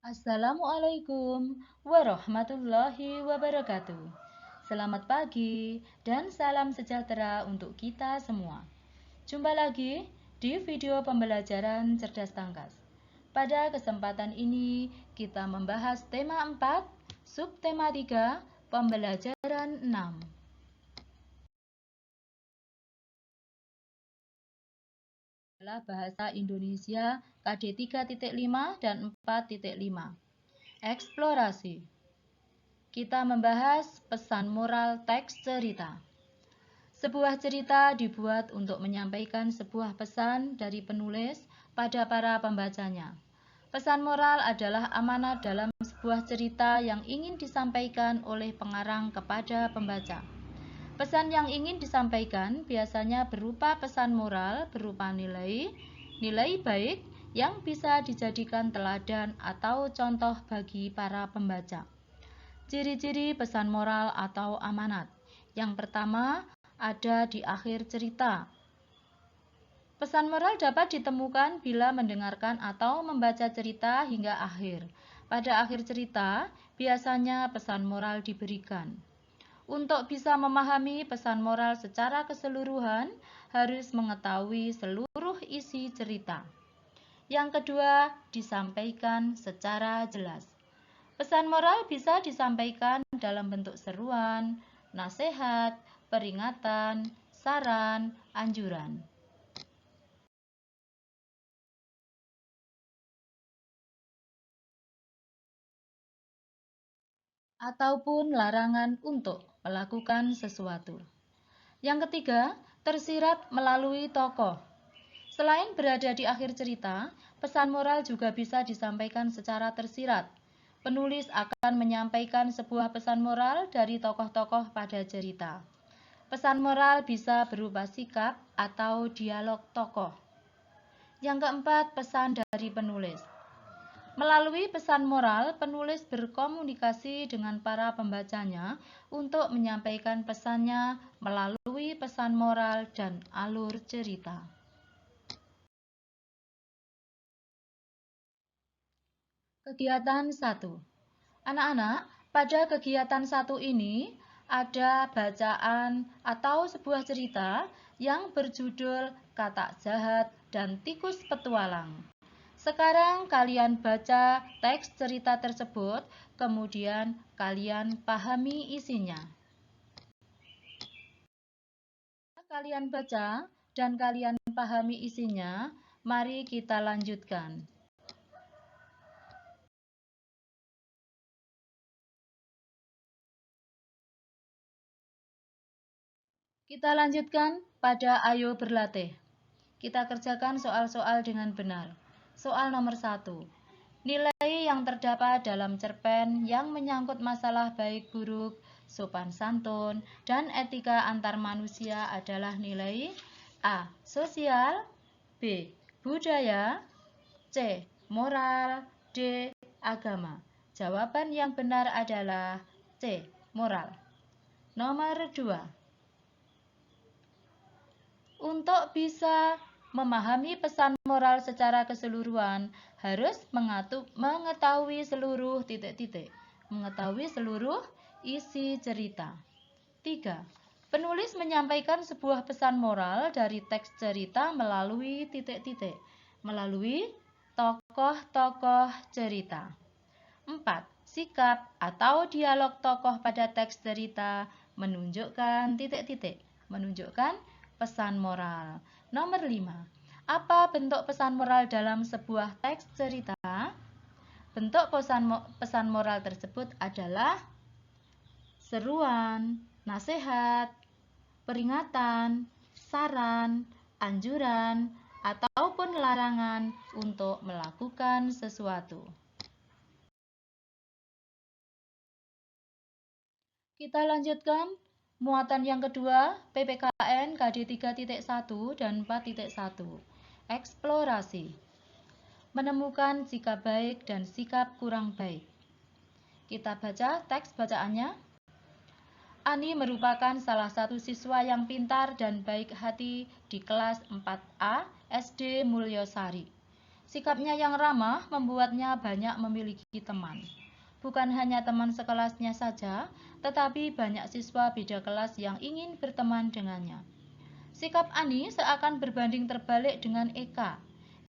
Assalamualaikum warahmatullahi wabarakatuh. Selamat pagi dan salam sejahtera untuk kita semua. Jumpa lagi di video pembelajaran Cerdas Tangkas. Pada kesempatan ini kita membahas tema 4, subtema 3, pembelajaran 6. Adalah Bahasa Indonesia KD 3.5 dan 4.5. Eksplorasi. Kita membahas pesan moral teks cerita. Sebuah cerita dibuat untuk menyampaikan sebuah pesan dari penulis pada para pembacanya. Pesan moral adalah amanat dalam sebuah cerita yang ingin disampaikan oleh pengarang kepada pembaca. Pesan yang ingin disampaikan biasanya berupa pesan moral, berupa nilai baik yang bisa dijadikan teladan atau contoh bagi para pembaca. Ciri-ciri pesan moral atau amanat. Yang pertama, ada di akhir cerita. Pesan moral dapat ditemukan bila mendengarkan atau membaca cerita hingga akhir. Pada akhir cerita, biasanya pesan moral diberikan. Untuk bisa memahami pesan moral secara keseluruhan, harus mengetahui seluruh isi cerita. Yang kedua, disampaikan secara jelas. Pesan moral bisa disampaikan dalam bentuk seruan, nasihat, peringatan, saran, anjuran, ataupun larangan untuk melakukan sesuatu. Yang ketiga, tersirat melalui tokoh. Selain berada di akhir cerita, pesan moral juga bisa disampaikan secara tersirat. Penulis akan menyampaikan sebuah pesan moral dari tokoh-tokoh pada cerita. Pesan moral bisa berupa sikap atau dialog tokoh. Yang keempat, pesan dari penulis. Melalui pesan moral, penulis berkomunikasi dengan para pembacanya untuk menyampaikan pesannya melalui pesan moral dan alur cerita. Kegiatan 1. Anak-anak, pada kegiatan 1 ini ada bacaan atau sebuah cerita yang berjudul Katak Jahat dan Tikus Petualang. Sekarang kalian baca teks cerita tersebut, kemudian kalian pahami isinya. Kalian baca dan kalian pahami isinya, mari kita lanjutkan. Kita lanjutkan pada ayo berlatih. Kita kerjakan soal-soal dengan benar. Soal nomor 1. Nilai yang terdapat dalam cerpen yang menyangkut masalah baik buruk, sopan santun, dan etika antar manusia adalah nilai A. Sosial, B. Budaya, C. Moral, D. Agama. Jawaban yang benar adalah C. Moral. Nomor 2. Untuk bisa memahami pesan moral secara keseluruhan, harus mengetahui seluruh mengetahui seluruh isi cerita. 3. Penulis menyampaikan sebuah pesan moral dari teks cerita melalui melalui tokoh-tokoh cerita. 4. Sikap atau dialog tokoh pada teks cerita menunjukkan menunjukkan pesan moral. Nomor 5. Apa bentuk pesan moral dalam sebuah teks cerita? Bentuk pesan moral tersebut adalah seruan, nasihat, peringatan, saran, anjuran, ataupun larangan untuk melakukan sesuatu. Kita lanjutkan muatan yang kedua, PPKN KD 3.1 dan 4.1. Eksplorasi. Menemukan sikap baik dan sikap kurang baik. Kita baca teks bacaannya. Ani merupakan salah satu siswa yang pintar dan baik hati di kelas 4A SD Mulyosari. Sikapnya yang ramah membuatnya banyak memiliki teman. Bukan hanya teman sekelasnya saja, tetapi banyak siswa beda kelas yang ingin berteman dengannya. Sikap Ani seakan berbanding terbalik dengan Eka.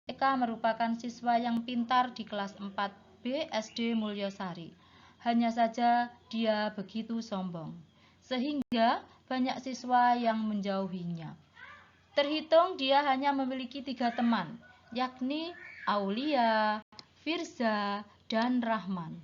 Eka merupakan siswa yang pintar di kelas 4B SD Mulyosari. Hanya saja dia begitu sombong, sehingga banyak siswa yang menjauhinya. Terhitung dia hanya memiliki 3 teman, yakni Aulia, Firza, dan Rahman.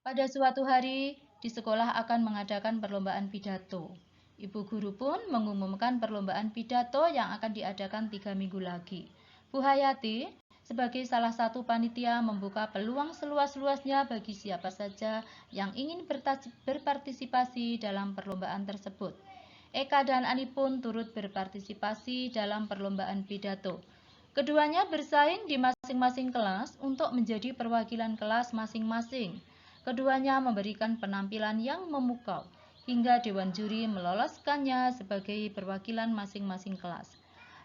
Pada suatu hari, di sekolah akan mengadakan perlombaan pidato. Ibu guru pun mengumumkan perlombaan pidato yang akan diadakan 3 minggu lagi. Bu Hayati, sebagai salah satu panitia, membuka peluang seluas-luasnya bagi siapa saja yang ingin berpartisipasi dalam perlombaan tersebut. Eka dan Ani pun turut berpartisipasi dalam perlombaan pidato. Keduanya bersaing di masing-masing kelas untuk menjadi perwakilan kelas masing-masing. Keduanya memberikan penampilan yang memukau, hingga Dewan Juri meloloskannya sebagai perwakilan masing-masing kelas.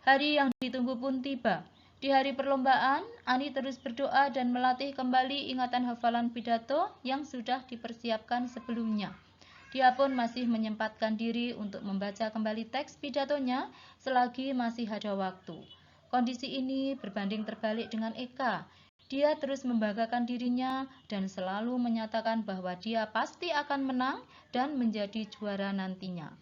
Hari yang ditunggu pun tiba. Di hari perlombaan, Ani terus berdoa dan melatih kembali ingatan hafalan pidato yang sudah dipersiapkan sebelumnya. Dia pun masih menyempatkan diri untuk membaca kembali teks pidatonya selagi masih ada waktu. Kondisi ini berbanding terbalik dengan Eka. Dia terus membanggakan dirinya dan selalu menyatakan bahwa dia pasti akan menang dan menjadi juara nantinya.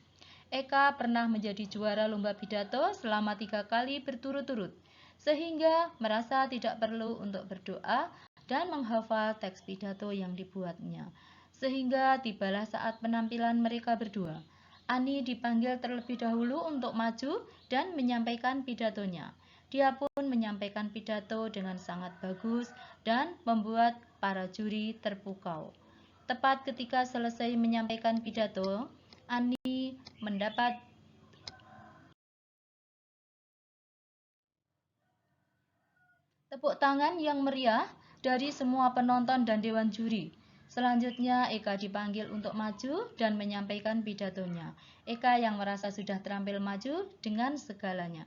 Eka pernah menjadi juara lomba pidato selama 3 kali berturut-turut, sehingga merasa tidak perlu untuk berdoa dan menghafal teks pidato yang dibuatnya. Sehingga tibalah saat penampilan mereka berdua. Ani dipanggil terlebih dahulu untuk maju dan menyampaikan pidatonya. Dia pun menyampaikan pidato dengan sangat bagus dan membuat para juri terpukau. Tepat ketika selesai menyampaikan pidato, Ani mendapat tepuk tangan yang meriah dari semua penonton dan dewan juri. Selanjutnya, Eka dipanggil untuk maju dan menyampaikan pidatonya. Eka yang merasa sudah terampil maju dengan segalanya.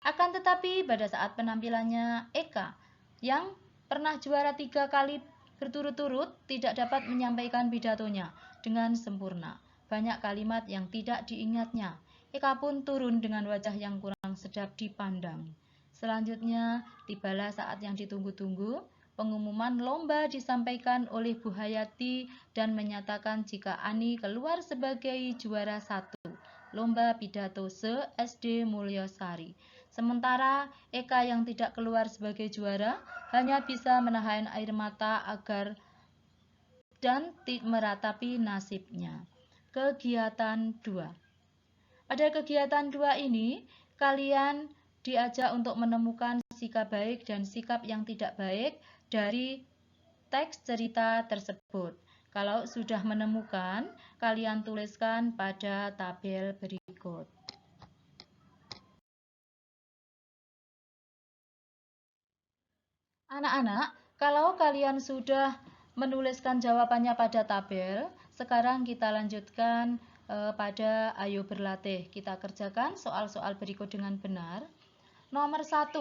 Akan tetapi, pada saat penampilannya, Eka yang pernah juara 3 kali berturut-turut tidak dapat menyampaikan pidatonya dengan sempurna. Banyak kalimat yang tidak diingatnya. Eka pun turun dengan wajah yang kurang sedap dipandang. Selanjutnya, tibalah saat yang ditunggu-tunggu. Pengumuman lomba disampaikan oleh Bu Hayati dan menyatakan jika Ani keluar sebagai juara 1 lomba pidato se-SD Mulyosari. Sementara Eka yang tidak keluar sebagai juara hanya bisa menahan air mata agar dan meratapi nasibnya. Kegiatan 2. Pada kegiatan 2 ini, kalian diajak untuk menemukan sikap baik dan sikap yang tidak baik dari teks cerita tersebut. Kalau sudah menemukan, kalian tuliskan pada tabel berikut. Anak-anak, kalau kalian sudah menuliskan jawabannya pada tabel, sekarang kita lanjutkan pada ayo berlatih. Kita kerjakan soal-soal berikut dengan benar. Nomor 1.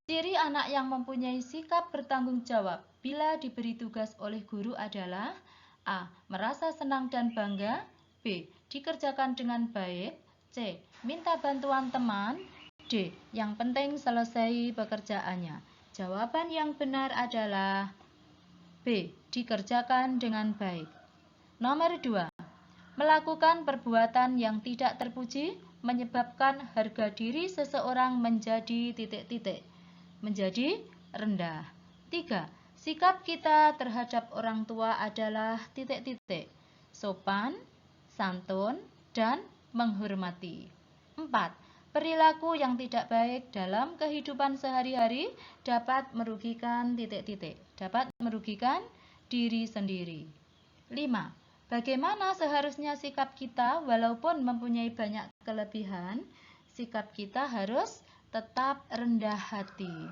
Ciri anak yang mempunyai sikap bertanggung jawab bila diberi tugas oleh guru adalah A. Merasa senang dan bangga. B. Dikerjakan dengan baik. C. Minta bantuan teman. D. Yang penting selesai pekerjaannya. Jawaban yang benar adalah B. Dikerjakan dengan baik. Nomor 2. Melakukan perbuatan yang tidak terpuji menyebabkan harga diri seseorang menjadi menjadi rendah. 3. Sikap kita terhadap orang tua adalah sopan, santun, dan menghormati. 4. Perilaku yang tidak baik dalam kehidupan sehari-hari dapat merugikan dapat merugikan diri sendiri. 5. Bagaimana seharusnya sikap kita walaupun mempunyai banyak kelebihan? Sikap kita harus tetap rendah hati.